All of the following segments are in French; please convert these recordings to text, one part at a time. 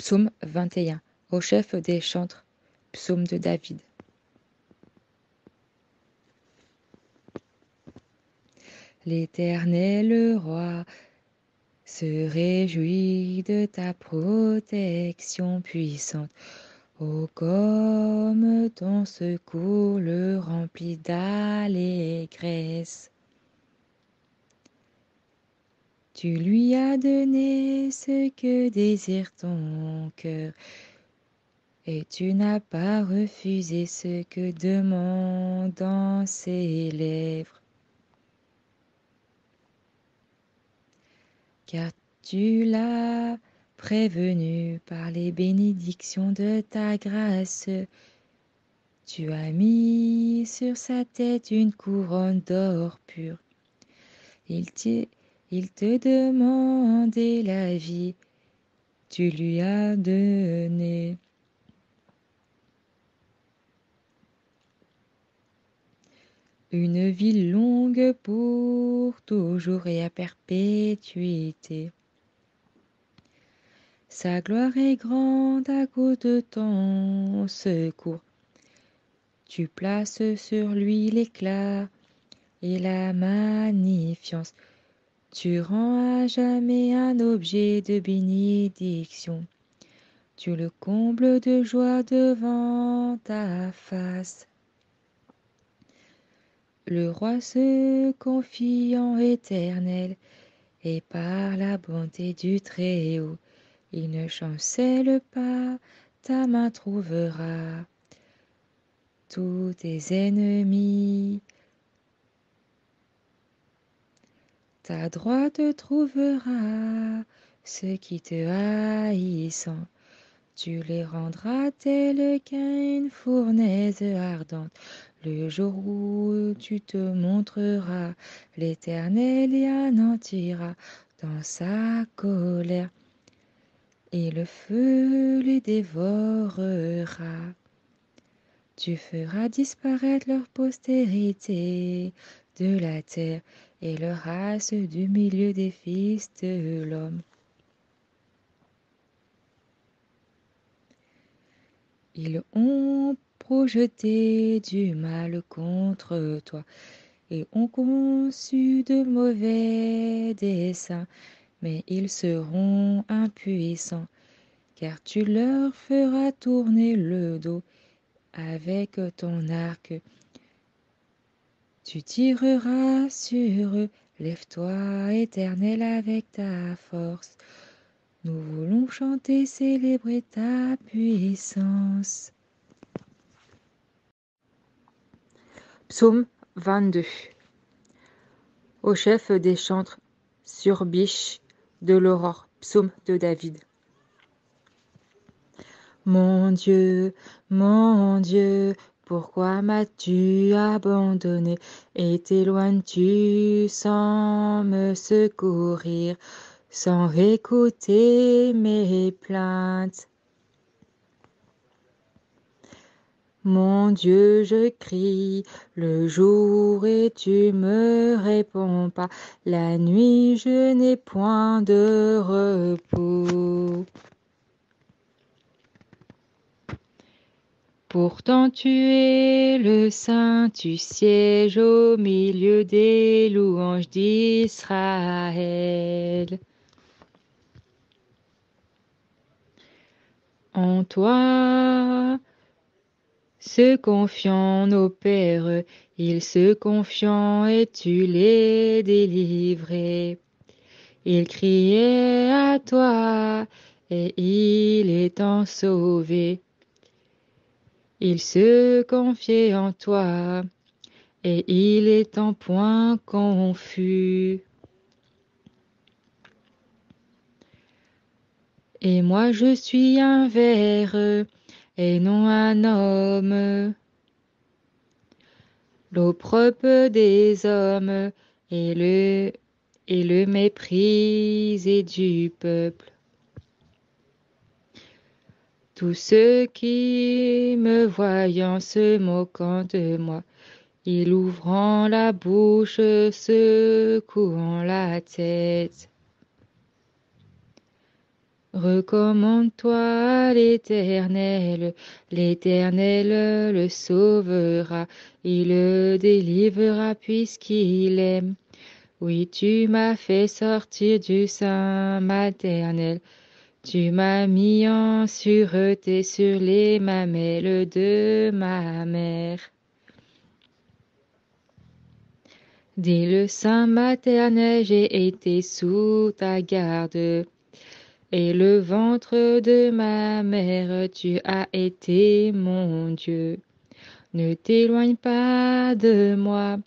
Psaume 21. Au chef des chantres, psaume de David. L'Éternel roi se réjouit de ta protection puissante. Oh, comme ton secours le remplit d'allégresse. Tu lui as donné ce que désire ton cœur, et tu n'as pas refusé ce que demandent ses lèvres. Car tu l'as prévenu par les bénédictions de ta grâce. Tu as mis sur sa tête une couronne d'or pur. Il te demandait la vie, tu lui as donné. Une vie longue pour toujours et à perpétuité. Sa gloire est grande à cause de ton secours. Tu places sur lui l'éclat et la magnificence. Tu rends à jamais un objet de bénédiction. Tu le combles de joie devant ta face. Le roi se confie en Éternel, et par la bonté du Très-Haut, il ne chancelle pas, ta main trouvera tous tes ennemis. Ta droite trouvera ceux qui te haïssent. Tu les rendras tels qu'une fournaise ardente. Le jour où tu te montreras, l'Éternel y anéantira dans sa colère, et le feu les dévorera. Tu feras disparaître leur postérité de la terre et leur race du milieu des fils de l'homme. Ils ont projeté du mal contre toi et ont conçu de mauvais desseins, mais ils seront impuissants, car tu leur feras tourner le dos avec ton arc. Tu tireras sur eux, lève-toi, Éternel, avec ta force. Nous voulons chanter, célébrer ta puissance. Psaume 22. Au chef des chantres, sur biche de l'aurore, psaume de David. Mon Dieu, pourquoi m'as-tu abandonné et t'éloignes-tu sans me secourir, sans écouter mes plaintes? Mon Dieu, je crie le jour et tu me réponds pas. La nuit, je n'ai point de repos. Pourtant tu es le Saint, tu sièges au milieu des louanges d'Israël. En toi se confiant nos pères, ils se confiant et tu les délivrais. Ils criaient à toi et il étant sauvé. Il se confiait en toi, et il est en point confus. Et moi je suis un ver, et non un homme, l'opprobre des hommes, et le méprisé du peuple. Tous ceux qui me voyant se moquant de moi, il ouvrant la bouche, secouant la tête. Recommande-toi à l'Éternel, l'Éternel le sauvera, il le délivrera puisqu'il aime. Oui, tu m'as fait sortir du sein maternel, tu m'as mis en sûreté sur les mamelles de ma mère. Dès le sein maternel, j'ai été sous ta garde. Et le ventre de ma mère, tu as été mon Dieu. Ne t'éloigne pas de moi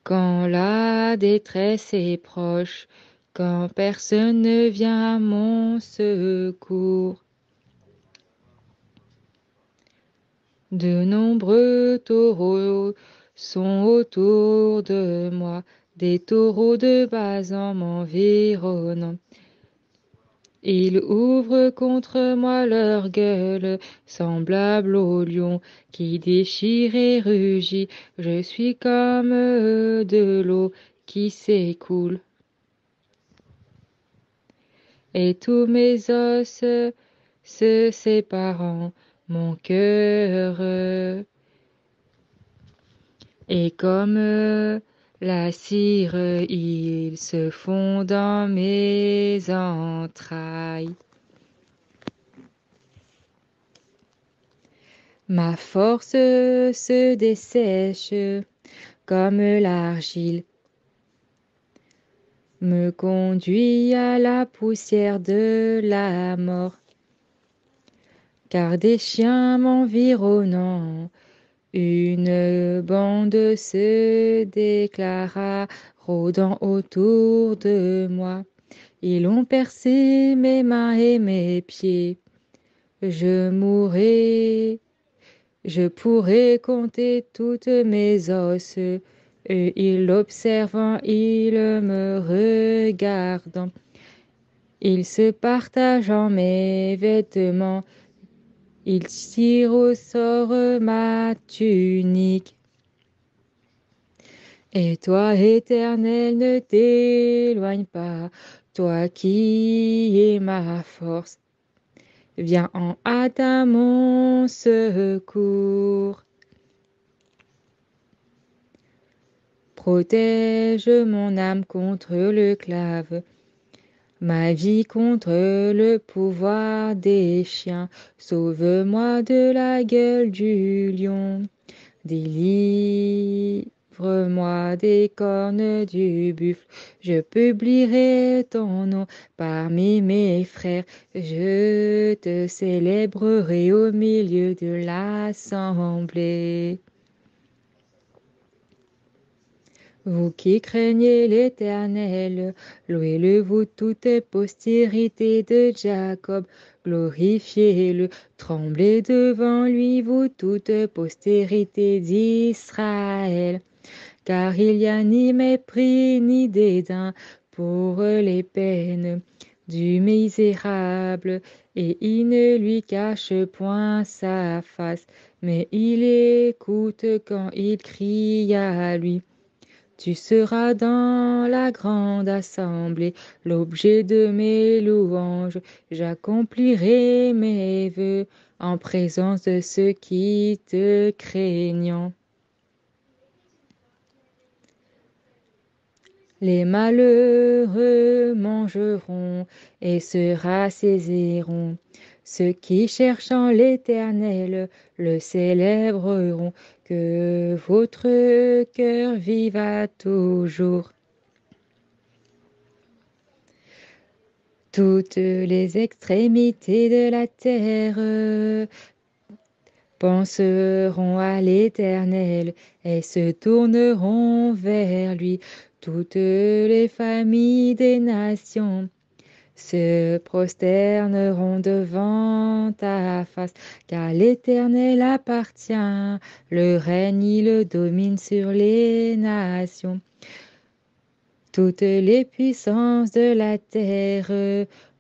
quand la détresse est proche, quand personne ne vient à mon secours. De nombreux taureaux sont autour de moi, des taureaux de Basan m'environnant. Ils ouvrent contre moi leur gueule, semblable au lion qui déchire et rugit. Je suis comme de l'eau qui s'écoule. Et tous mes os se séparant, mon cœur est comme la cire, ils se fond dans mes entrailles. Ma force se dessèche comme l'argile, me conduit à la poussière de la mort. Car des chiens m'environnant, une bande se déclara, rôdant autour de moi. Ils ont percé mes mains et mes pieds. Je mourrai. Je pourrais compter toutes mes os, et il l'observant, il me regardant. Il se partage en mes vêtements, il tire au sort ma tunique. Et toi, Éternel, ne t'éloigne pas, toi qui es ma force. Viens en hâte à mon secours. Protège mon âme contre le clave, ma vie contre le pouvoir des chiens. Sauve-moi de la gueule du lion, délivre-moi des cornes du buffle. Je publierai ton nom parmi mes frères, je te célébrerai au milieu de l'assemblée. Vous qui craignez l'Éternel, louez-le, vous toute postérité de Jacob, glorifiez-le, tremblez devant lui, vous toute postérité d'Israël. Car il n'y a ni mépris ni dédain pour les peines du misérable, et il ne lui cache point sa face, mais il écoute quand il crie à lui. Tu seras dans la grande assemblée, l'objet de mes louanges. J'accomplirai mes vœux en présence de ceux qui te craignent. Les malheureux mangeront et se rassaisiront. Ceux qui cherchent en l'Éternel le célébreront. Que votre cœur vive à toujours. Toutes les extrémités de la terre penseront à l'Éternel et se tourneront vers lui. Toutes les familles des nations se prosterneront devant ta face, car l'Éternel appartient, le règne, il domine sur les nations. Toutes les puissances de la terre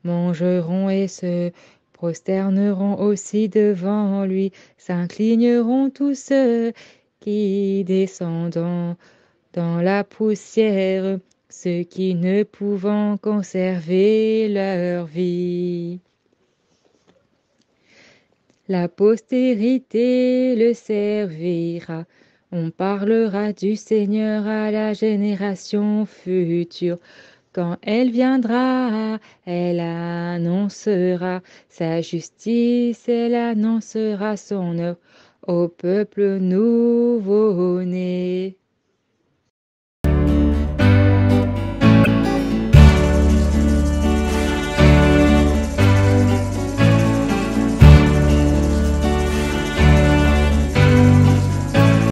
mangeront et se prosterneront aussi devant lui, s'inclineront tous ceux qui descendent dans la poussière, ceux qui ne pouvant conserver leur vie. La postérité le servira. On parlera du Seigneur à la génération future. Quand elle viendra, elle annoncera sa justice, elle annoncera son œuvre au peuple nouveau-né.